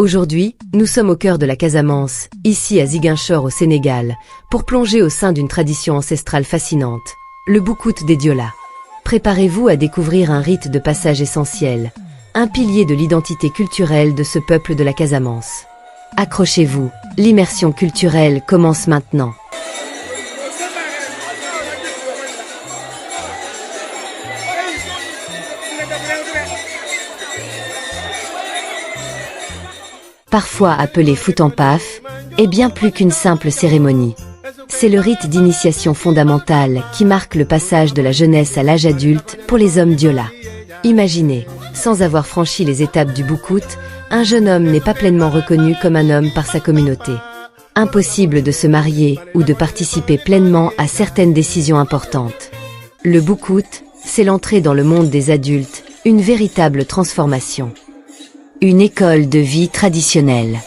Aujourd'hui, nous sommes au cœur de la Casamance, ici à Ziguinchor au Sénégal, pour plonger au sein d'une tradition ancestrale fascinante, le Boucoute des Diola. Préparez-vous à découvrir un rite de passage essentiel, un pilier de l'identité culturelle de ce peuple de la Casamance. Accrochez-vous, l'immersion culturelle commence maintenant. Parfois appelé Foutan-Paf, est bien plus qu'une simple cérémonie. C'est le rite d'initiation fondamental qui marque le passage de la jeunesse à l'âge adulte pour les hommes Diola. Imaginez, sans avoir franchi les étapes du Boucoute, un jeune homme n'est pas pleinement reconnu comme un homme par sa communauté. Impossible de se marier ou de participer pleinement à certaines décisions importantes. Le Boucoute, c'est l'entrée dans le monde des adultes, une véritable transformation. Une école de vie traditionnelle.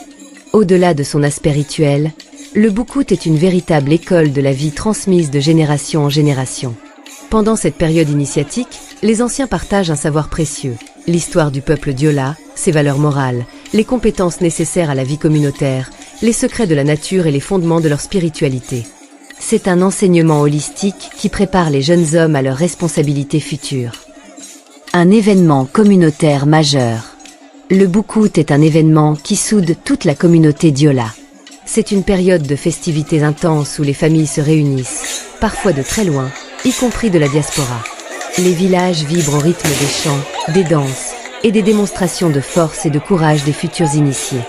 Au-delà de son aspect rituel, le Boucoute est une véritable école de la vie transmise de génération en génération. Pendant cette période initiatique, les anciens partagent un savoir précieux, l'histoire du peuple Diola, ses valeurs morales, les compétences nécessaires à la vie communautaire, les secrets de la nature et les fondements de leur spiritualité. C'est un enseignement holistique qui prépare les jeunes hommes à leurs responsabilités futures. Un événement communautaire majeur. Le Boucoute est un événement qui soude toute la communauté Diola. C'est une période de festivités intenses où les familles se réunissent, parfois de très loin, y compris de la diaspora. Les villages vibrent au rythme des chants, des danses et des démonstrations de force et de courage des futurs initiés.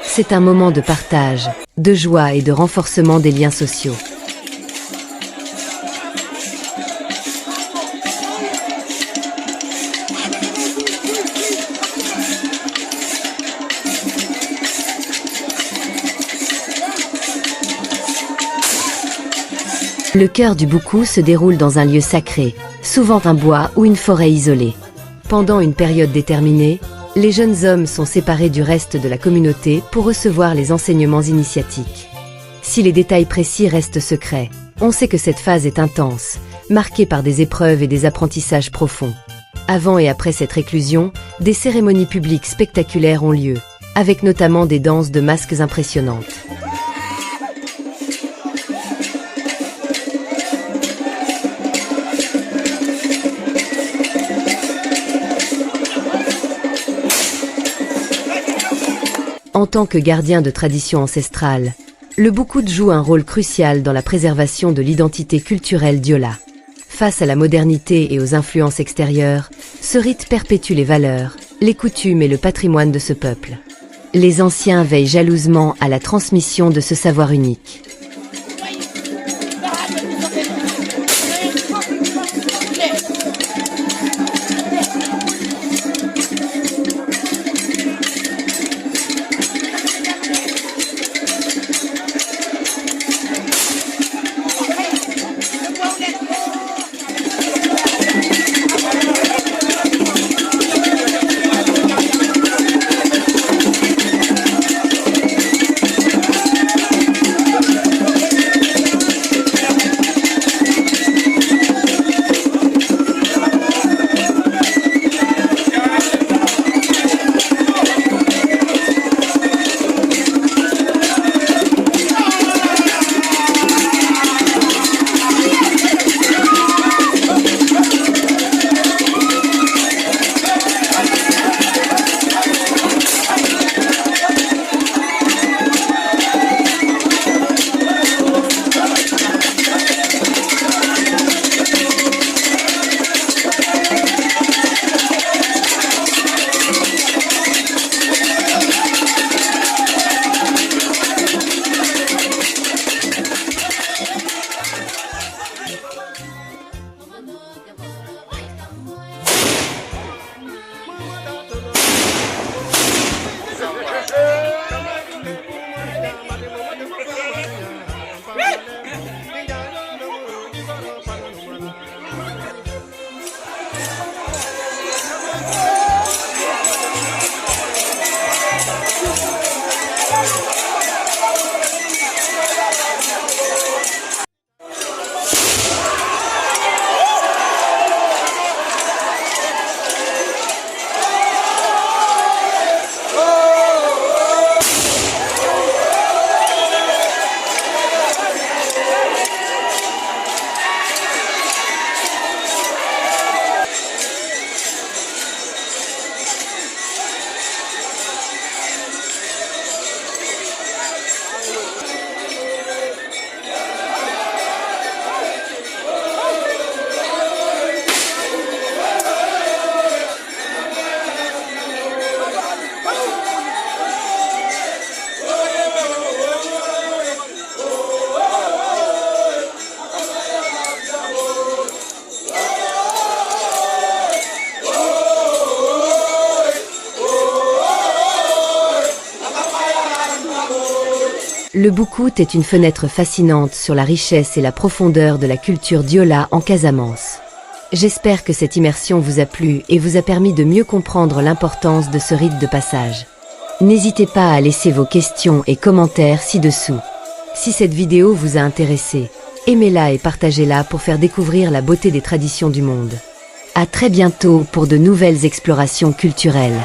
C'est un moment de partage, de joie et de renforcement des liens sociaux. Le cœur du Boucou se déroule dans un lieu sacré, souvent un bois ou une forêt isolée. Pendant une période déterminée, les jeunes hommes sont séparés du reste de la communauté pour recevoir les enseignements initiatiques. Si les détails précis restent secrets, on sait que cette phase est intense, marquée par des épreuves et des apprentissages profonds. Avant et après cette réclusion, des cérémonies publiques spectaculaires ont lieu, avec notamment des danses de masques impressionnantes. En tant que gardien de traditions ancestrales, le Boucoute joue un rôle crucial dans la préservation de l'identité culturelle Diola. Face à la modernité et aux influences extérieures, ce rite perpétue les valeurs, les coutumes et le patrimoine de ce peuple. Les anciens veillent jalousement à la transmission de ce savoir unique. Le Boucout est une fenêtre fascinante sur la richesse et la profondeur de la culture Diola en Casamance. J'espère que cette immersion vous a plu et vous a permis de mieux comprendre l'importance de ce rite de passage. N'hésitez pas à laisser vos questions et commentaires ci-dessous. Si cette vidéo vous a intéressé, aimez-la et partagez-la pour faire découvrir la beauté des traditions du monde. À très bientôt pour de nouvelles explorations culturelles.